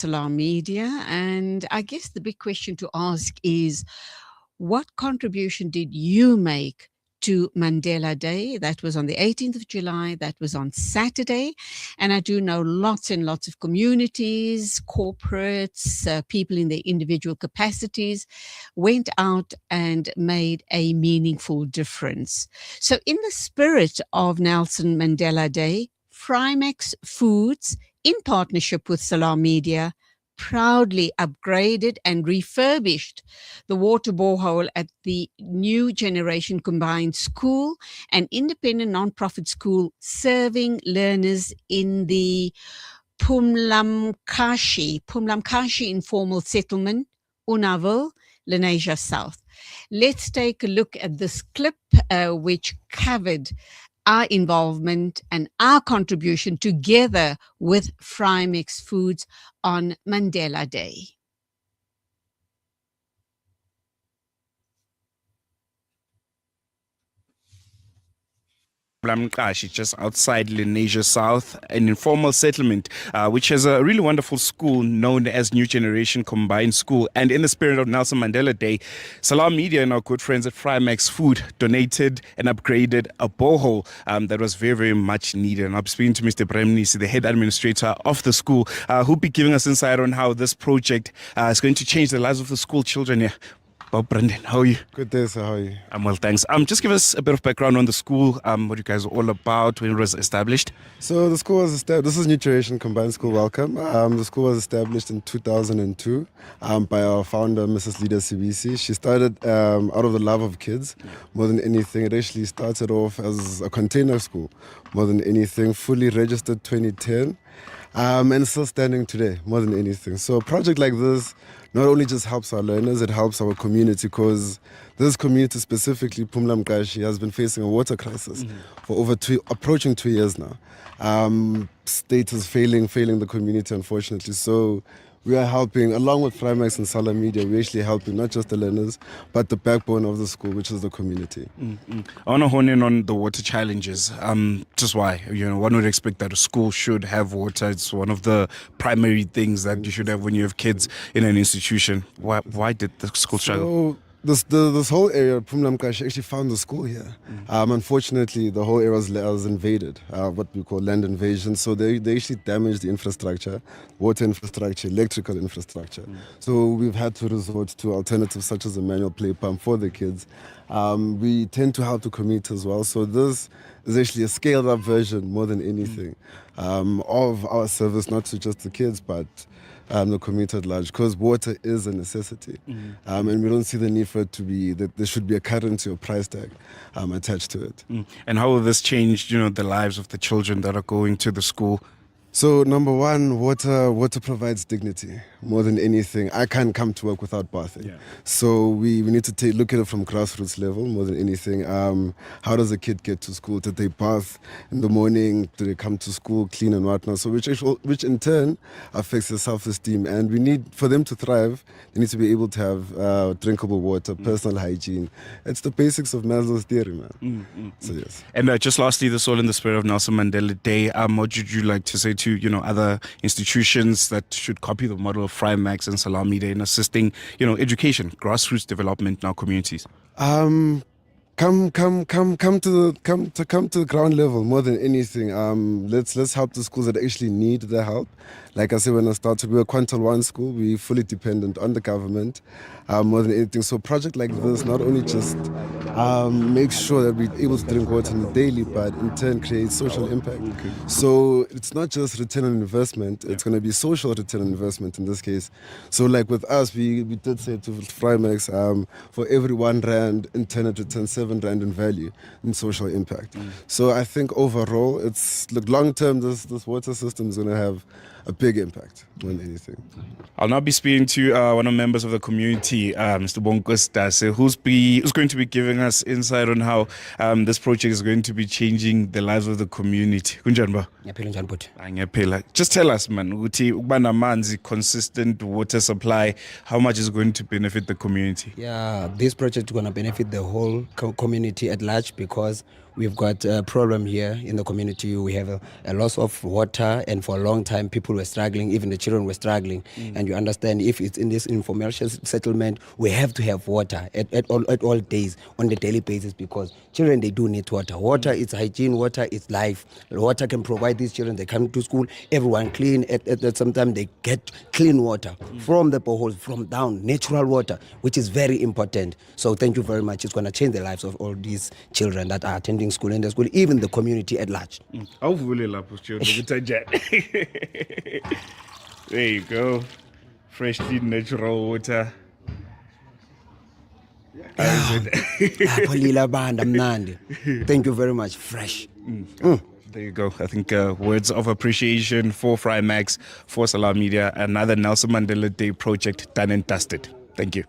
Salaamedia, and I guess the big question to ask is, what contribution did you make to Mandela Day? That was on the 18th of July. That was on Saturday. And I do know lots and lots of communities, corporates, people in their individual capacities went out and made a meaningful difference. So, in the spirit of Nelson Mandela Day, Frimax Foods, in partnership with Salaamedia, proudly upgraded and refurbished the water borehole at the New Generation Combined School, an independent non-profit school serving learners in the Phumlamqashi informal settlement, Unaville, Lenasia South. Let's take a look at this clip, which covered our involvement and our contribution together with Frimax Foods on Mandela Day. Phumlamqashi, just outside Lenasia South, an informal settlement, which has a really wonderful school known as New Generation Combined School. And in the spirit of Nelson Mandela Day, Salaamedia and our good friends at Frimax Food donated and upgraded a borehole that was very, very much needed. And I'm speaking to Mr. Bremnisi, the head administrator of the school, who'll be giving us insight on how this project is going to change the lives of the school children here. Bob Brendan, how are you? Good day, sir. How are you? I'm well, thanks. Just give us a bit of background on the school, what you guys are all about, when it was established. So the school was established, this is New Generation Combined School, welcome. The school was established in 2002 by our founder, Mrs. Lida Sibisi. She started out of the love of kids more than anything. It actually started off as a container school more than anything, fully registered 2010. And still standing today, more than anything. So a project like this not only just helps our learners, it helps our community, because this community specifically, Phumlamqashi, has been facing a water crisis for approaching 2 years now. State is failing the community, unfortunately. So we are helping, along with Frimax and Salaamedia, we're actually helping not just the learners, but the backbone of the school, which is the community. I want to hone in on the water challenges. Just why? One would expect that a school should have water. It's one of the primary things that you should have when you have kids in an institution. Why did the school struggle? This whole area, Phumlamqashi, actually found the school here. Unfortunately, the whole area was invaded, what we call land invasion. So they actually damaged the infrastructure, water infrastructure, electrical infrastructure. So we've had to resort to alternatives such as a manual play pump for the kids. We tend to help the community as well. So this is actually a scaled up version more than anything of our service, not to just the kids, but the community at large, because water is a necessity. And we don't see the need for it to be, that there should be a currency or price tag attached to it. And how will this change, the lives of the children that are going to the school? So number one, water provides dignity more than anything. I can't come to work without bathing. So we need to look at it from grassroots level more than anything. How does a kid get to school? Do they bath in the morning? Do they come to school clean and whatnot? So which in turn affects their self-esteem. And we need, for them to thrive, they need to be able to have drinkable water, personal hygiene. It's the basics of Maslow's theory, man. So yes. And just lastly, this all in the spirit of Nelson Mandela Day. What would you like to say to other institutions that should copy the model of Frimax and Salaamedia in assisting education, grassroots development in our communities? Come to the ground level more than anything. Let's help the schools that actually need the help. Like I said, when I started, we were Quantal 1 school. We're fully dependent on the government more than anything. So a project like this not only just makes sure that we're able to drink water on a daily, but in turn creates social impact. So it's not just return on investment, it's going to be social return on investment in this case. So like with us, we did say to Frimax, for every R1 in turn it returns R7 in value in social impact. So I think overall, long term, this water system is going to have a big impact more than anything. I'll now be speaking to one of the members of the community, Mr. Bonkos, who's going to be giving us insight on how this project is going to be changing the lives of the community. Just tell us, man, ukuthi consistent water supply, how much is going to benefit the community? Yeah, this project is going to benefit the whole community at large, because we've got a problem here in the community. We have a loss of water, and for a long time people were struggling, even the children were struggling. And you understand, if it's in this informal settlement, we have to have water at all days, on the daily basis, because children, they do need water. Water is hygiene, water is life. Water can provide these children, they come to school, everyone clean, at some time they get clean water from the boreholes, from down, natural water, which is very important. So thank you very much. It's going to change the lives of all these children that are attending school, in the school, even the community at large. There you go. Fresh, clean, natural water. Thank you very much. Fresh. There you go. I think words of appreciation for Frimax, for Salaamedia, another Nelson Mandela Day project done and dusted. Thank you.